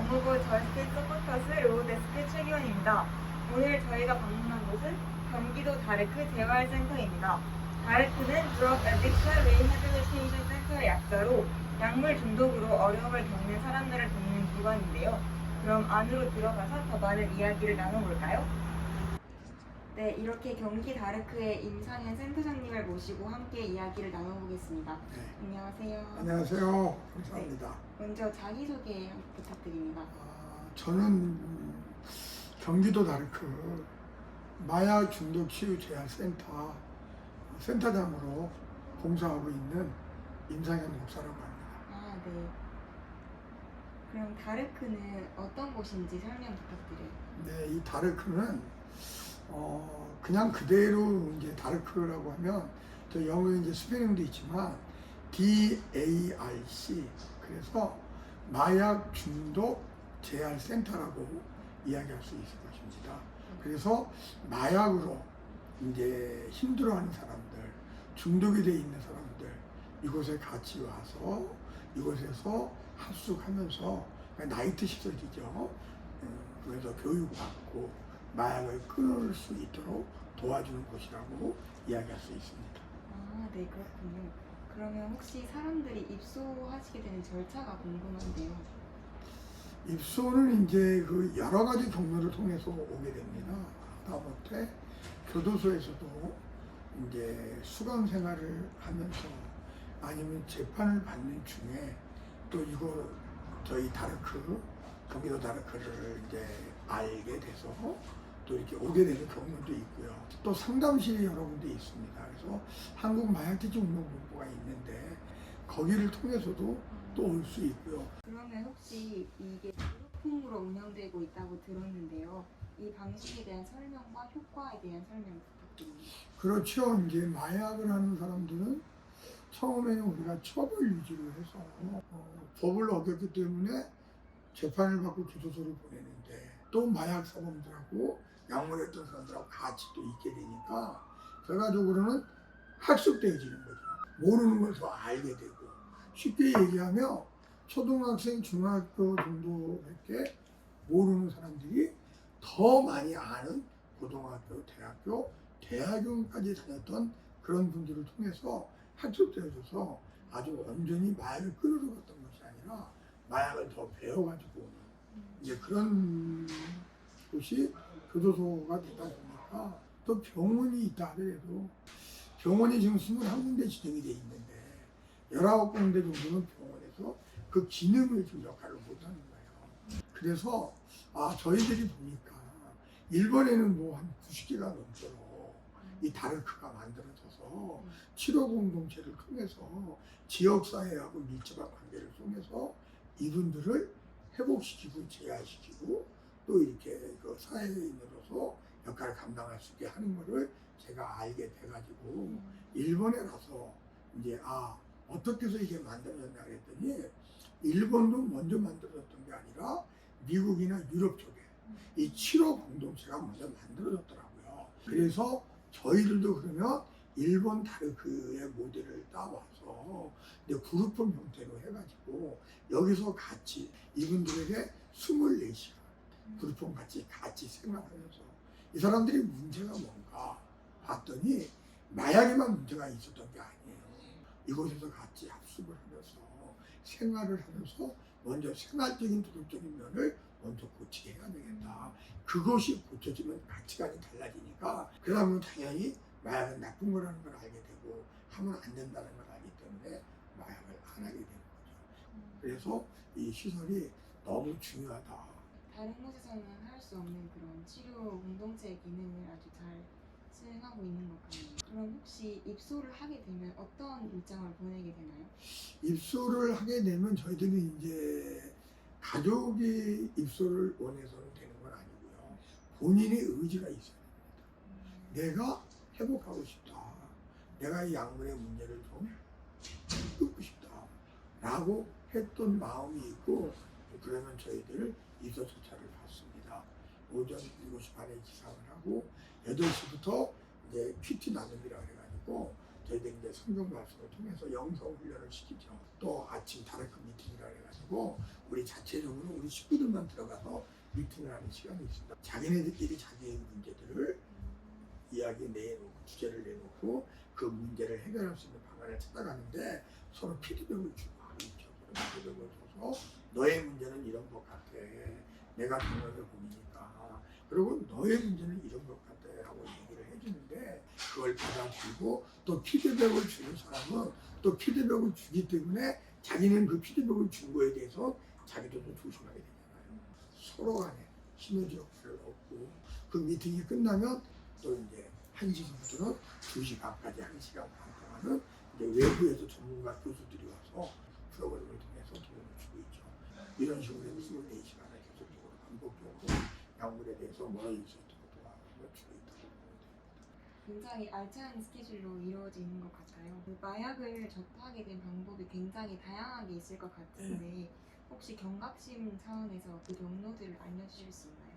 법무부 저스티스 서포터스 로데스크 최기원입니다. 오늘 저희가 방문한 곳은 경기도 다르크 재활센터입니다. 다르크는 드럭 애딕션 리해빌리테이션 센터의 약자로 약물 중독으로 어려움을 겪는 사람들을 돕는 기관인데요. 그럼 안으로 들어가서 더 많은 이야기를 나눠볼까요? 네, 이렇게 경기 다르크의 임상현 센터장님을 모시고 함께 이야기를 나눠보겠습니다. 네. 안녕하세요. 안녕하세요. 감사합니다. 먼저 자기소개 부탁드립니다. 저는 경기도 다르크 마약 중독 치유 재활센터 센터장으로 봉사하고 있는 임상현 목사라고 합니다. 아, 네. 그럼 다르크는 어떤 곳인지 설명 부탁드려요. 네, 이 다르크는 그냥 그대로 이제 다르크라고 하면 저 영어에 이제 스페링도 있지만 DARC 그래서 마약 중독 재활센터라고 이야기할 수 있을 것입니다. 그래서 마약으로 이제 힘들어하는 사람들, 중독이 돼 있는 사람들 이곳에 같이 와서 이곳에서 합숙하면서 나이트 시설이죠. 그래서 교육받고 마약을 끊을 수 있도록 도와주는 곳이라고 이야기할 수 있습니다. 아, 네, 그렇군요. 그러면 혹시 사람들이 입소하시게 되는 절차가 궁금한데요. 입소는 이제 그 여러 가지 경로를 통해서 오게 됩니다. 하다못해 교도소에서도 이제 수감 생활을 하면서 아니면 재판을 받는 중에 또 이거 저희 다르크 경기도 다르크를 이제 알게 돼서 또 이렇게 오게 되는 경우도 있고요. 또 상담실이 여러 군데 있습니다. 그래서 한국마약지중본부가 있는데 거기를 통해서도 또 올 수 있고요. 그러면 혹시 이게 그룹홈으로 운영되고 있다고 들었는데요. 이 방식에 대한 설명과 효과에 대한 설명 부탁드립니다. 그렇죠. 이제 마약을 하는 사람들은 처음에는 우리가 처벌 유지를 해서 법을 어겼기 때문에 재판을 받고 교도소를 보내는데 또 마약 사범들하고 약물했던 사람들하고 같이 또 있게 되니까 결과적으로는 학습되어지는 거죠. 모르는 걸 더 알게 되고 쉽게 얘기하면 초등학생, 중학교 정도밖에 모르는 사람들이 더 많이 아는 고등학교, 대학교, 대학교까지 다녔던 그런 분들을 통해서 학습되어져서 아주 온전히 마약을 끊으러 갔던 것이 아니라 마약을 더 배워가지고 오는 이제 그런 곳이 교도소가 되다 보니까 또 병원이 있다 하더라도 병원이 지금 21군데 지정이 돼 있는데 19군데 정도는 병원에서 그 기능을 지금 역할을 못하는 거예요. 그래서 저희들이 보니까 일본에는 뭐 한 90개가 넘도록 이 다르크가 만들어져서 치료 공동체를 통해서 지역사회하고 밀접한 관계를 통해서 이분들을 회복시키고 재활시키고 또 이렇게 그 사회인으로서 역할을 감당할 수 있게 하는 거를 제가 알게 돼가지고 일본에 가서 이제 어떻게 해서 이게 만들어졌냐 그랬더니 일본도 먼저 만들어졌던 게 아니라 미국이나 유럽 쪽에 이 치료 공동체가 먼저 만들어졌더라고요. 그래서 저희들도 그러면 일본 다르크의 모델을 따와서 이제 그룹홈 형태로 해가지고 여기서 같이 이분들에게 24시간 그룹홈 같이 생활하면서 이 사람들이 문제가 뭔가 봤더니 마약에만 문제가 있었던 게 아니에요. 이곳에서 같이 합숙을 하면서 생활을 하면서 먼저 생활적인 도덕적인 면을 먼저 고치게 해야 되겠다. 그것이 고쳐지면 가치관이 달라지니까 그러면 당연히 마약은 나쁜 거라는 걸 알게 되고 하면 안 된다는 걸 알기 때문에 마약을 안 하게 되는 거죠. 그래서 이 시설이 너무 중요하다. 다른 곳에서는 할 수 없는 그런 치료 공동체의 기능을 아주 잘 수행하고 있는 것 같네요. 그럼 혹시 입소를 하게 되면 어떤 일정을 보내게 되나요? 입소를 하게 되면 저희들이 이제 가족이 입소를 원해서는 되는 건 아니고요. 본인의 의지가 있어야 됩니다. 내가 회복하고 싶다. 내가 이 약물의 문제를 좀 끊고 싶다. 라고 했던 마음이 있고 그러면 저희들 입소 절차를 받습니다. 오전 7시 반에 지상을 하고 8시부터 이제 큐티 나눔이라고 해가지고 저희들이 이제 성경 말씀을 통해서 영성 훈련을 시키죠. 또 아침 다르크 미팅이라 해가지고 우리 자체적으로 우리 식구들만 들어가서 미팅을 하는 시간이 있습니다. 자기네들끼리 자기의 문제들을 이야기 내놓고 주제를 내놓고 그 문제를 해결할 수 있는 방안을 찾아가는데 서로 피드백을 주고 하고 있죠. 서로 피드백을 줘서 너의 문제는 이런 것 같아. 내가 경험해 보니까. 그리고 너의 문제는 이런 것 같아 하고 얘기를 해주는데 그걸 받아들이고 또 피드백을 주는 사람은 또 피드백을 주기 때문에 자기는 그 피드백을 준 거에 대해서 자기도 좀 조심하게 되잖아요. 서로 간에 시너지 역할을 얻고 그 미팅이 끝나면 또 이제 1시부터는 2시 반까지 1시간 반 동안은 이제 외부에서 전문가 교수들이 와서 프로그램을 통해서 도움을 주고 있죠. 이런 식으로 24시간을 계속적으로 반복적으로 약물에 대해서 멀어질 수 있도록 도와주고 있다고 보면 됩니다. 굉장히 알찬 스케줄로 이루어지는 것 같아요. 그 마약을 접하게 된 방법이 굉장히 다양하게 있을 것 같은데 혹시 경각심 차원에서 그 경로들을 알려주실 수 있나요?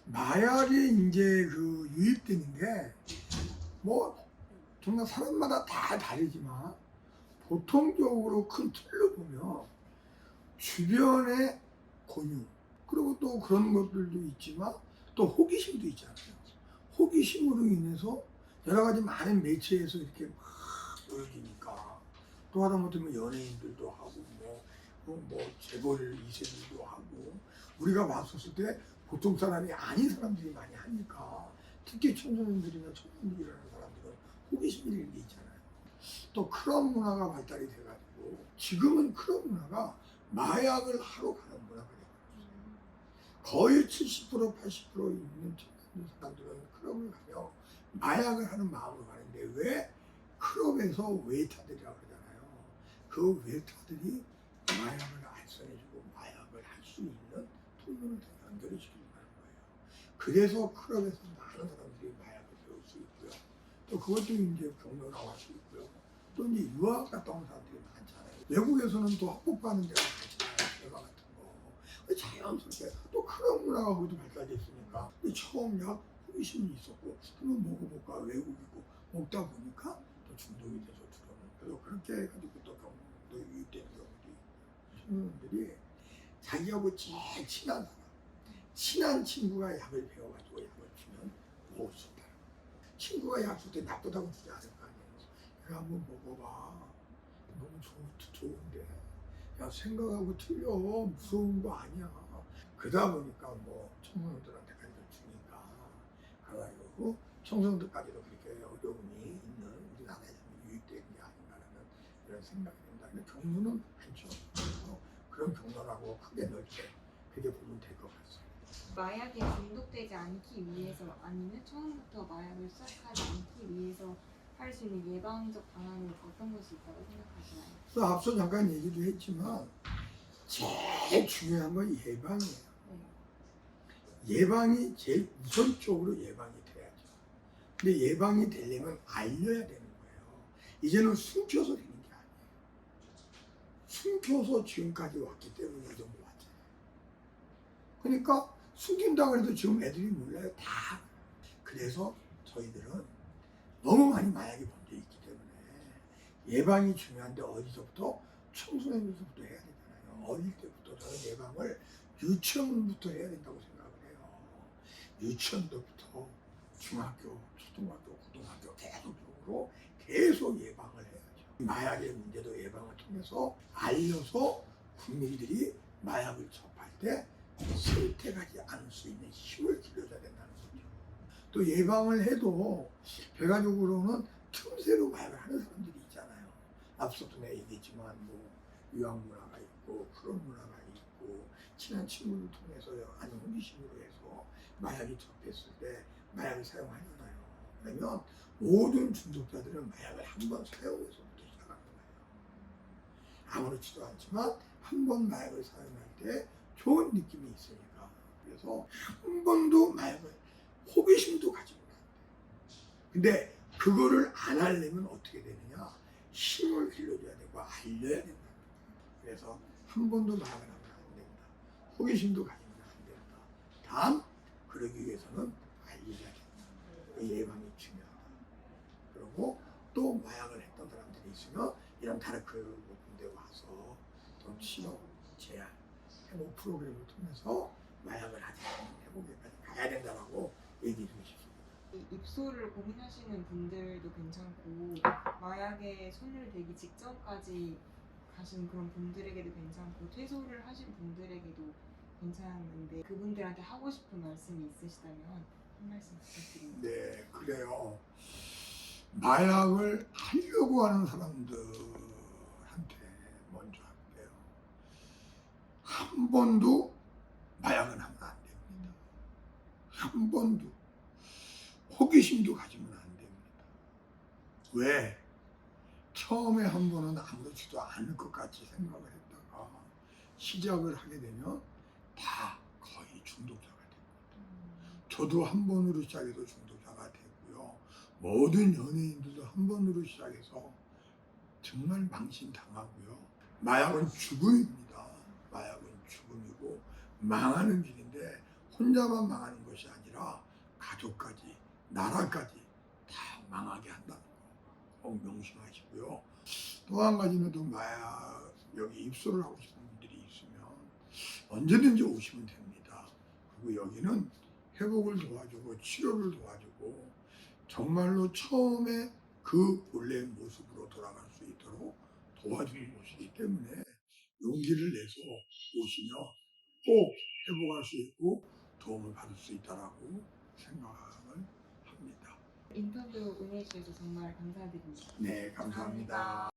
마약이 이제 그 유입되는 게 뭐 정말 사람마다 다 다르지만 보통적으로 큰 틀로 보면 주변의 권유 그리고 또 그런 것들도 있지만 또 호기심도 있잖아요. 호기심으로 인해서 여러 가지 많은 매체에서 이렇게 막 보여지니까 또 하다못하면 연예인들도 하고 뭐 재벌 2세들도 하고 우리가 봤었을 때 보통 사람이 아닌 사람들이 많이 하니까 특히 청소년들이나 청년들이라는 사람들은 호기심이라는 게 있잖아요. 또 클럽 문화가 발달이 돼가지고 지금은 클럽 문화가 마약을 하러 가는 문화가 돼요. 거의 70% 80% 있는 청소년 사람들은 클럽을 가면 마약을 하는 마음으로 가는데 왜 클럽에서 웨이터들이라고 그러잖아요. 그 웨이터들이 마약을 알선해주고 마약을 할 수 있는 통로를 다 연결해 주기로 하는 거예요. 그래서 클럽에서 많은 사람들이 마약을 배울 수 있고요. 또 그것도 이제 경로로 나올 수 있고요. 또 이제 유학 갔다 온 사람들이 많잖아요. 외국에서는 또 학폭받는 데가 많잖아요. 대화 같은 거. 자연스럽게 또 클럽 문화가 거기도 발달됐으니까 처음 약 호기심이 있었고 한번 먹어볼까 외국이고 먹다 보니까 또 중독이 돼서 들어오는 그래서 그렇게 해가지고 또 경험도 유입되는 경우도 있고 청년들이 자기하고 제일 친한 사람 친한 친구가 약을 배워가지고 약을 주면 먹을 수 있다. 친구가 약 줄 때 나쁘다고 주지 않을 거 아니에요. 이거 한번 먹어봐. 너무 좋은데. 야 생각하고 틀려. 무서운 거 아니야. 그러다 보니까 뭐 청소년들한테까지 주니까 그래가지고 청소년들까지도 그렇게 어려움이 있는 우리나라에 유입되는 게 아닌가라는 이런 생각이 듭니다. 근데 경로는 많죠. 그래서 그런 경로라고 크게 넓게 그게 보면 될 것 같습니다. 마약에 중독되지 않기 위해서 아니면 처음부터 마약을 시작하지 않기 위해서 할 수 있는 예방적 방안은 어떤 것이 있다고 생각하시나요? 또 앞서 잠깐 얘기도 했지만 제일 중요한 건 예방이에요. 예방이 제일 우선적으로 예방이 돼야죠. 근데 예방이 되려면 알려야 되는 거예요. 이제는 숨겨서 되는 게 아니에요. 숨겨서 지금까지 왔기 때문에 이 정도 왔잖아요. 그러니까 숨긴다고 해도 지금 애들이 몰라요. 다. 그래서 저희들은 너무 많이 마약이 번져 있기 때문에 예방이 중요한데 어디서부터? 청소년에서부터 해야 되잖아요. 어릴 때부터 저는 예방을 유치원부터 해야 된다고 생각을 해요. 유치원부터 중학교, 초등학교, 고등학교 계속 예방을 해야죠. 마약의 문제도 예방을 통해서 알려서 국민들이 마약을 접할 때 선택하지 않을 수 있는 힘을 길러줘야 된다는 거죠. 또 예방을 해도 결과적으로는 틈새로 마약을 하는 사람들이 있잖아요. 앞서도 내가 얘기했지만 뭐 유학 문화가 있고 그런 문화가 있고 친한 친구를 통해서 아닌 호기심으로 해서 마약이 접했을 때 마약을 사용하잖아요. 그러면 모든 중독자들은 마약을 한 번 사용해서부터 시작하는 거예요. 아무렇지도 않지만 한 번 마약을 사용할 때 좋은 느낌이 있으니까. 그래서 한 번도 마약을 호기심도 가지고 안 돼. 근데 그거를 안 하려면 어떻게 되느냐? 힘을 길러줘야 되고 알려야 된다. 그래서 한 번도 마약을 하면 안 된다. 호기심도 가지면 안 된다. 다음 그러기 위해서는 알려야 된다. 예방이 중요하다. 그리고 또 또 마약을 했던 사람들이 있으면 이런 다르크 군대 와서 또 치료, 제한, 회복 프로그램을 통해서 마약을 하지 않는 회복에까지 가야 된다고 얘기해 주고 싶습니다. 이 입소를 고민하시는 분들도 괜찮고 마약에 손을 대기 직전까지 가신 그런 분들에게도 괜찮고 퇴소를 하신 분들에게도 괜찮은데 그분들한테 하고 싶은 말씀이 있으시다면 한 말씀 부탁드립니다. 네, 그래요. 마약을 하려고 하는 사람들한테 먼저 할게요. 한 번도 마약은 하면 안 됩니다. 한 번도 호기심도 가지면 안 됩니다. 왜? 처음에 한 번은 아무렇지도 않을 것 같이 생각을 했다가 시작을 하게 되면 다 거의 중독자가 됩니다. 저도 한 번으로 시작해서 중독자가 되고요. 모든 연예인들도 한 번으로 시작해서 정말 망신당하고요. 마약은 죽음입니다. 마약은 죽음이고 망하는 길인데 혼자만 망하는 것이 아니라 가족까지 나라까지 다 망하게 한다는 거 꼭 명심하시고요. 또 한 가지는 또 마약 여기 입소를 하고 싶은 분들이 있으면 언제든지 오시면 됩니다. 그리고 여기는 회복을 도와주고 치료를 도와주고 정말로 처음에 그 본래의 모습으로 돌아갈 수 있도록 도와주는 곳이기 때문에 용기를 내서 오시면 꼭 회복할 수 있고 도움을 받을 수 있다라고 생각을 합니다. 인터뷰 응해주셔서 정말 감사드립니다. 네, 감사합니다.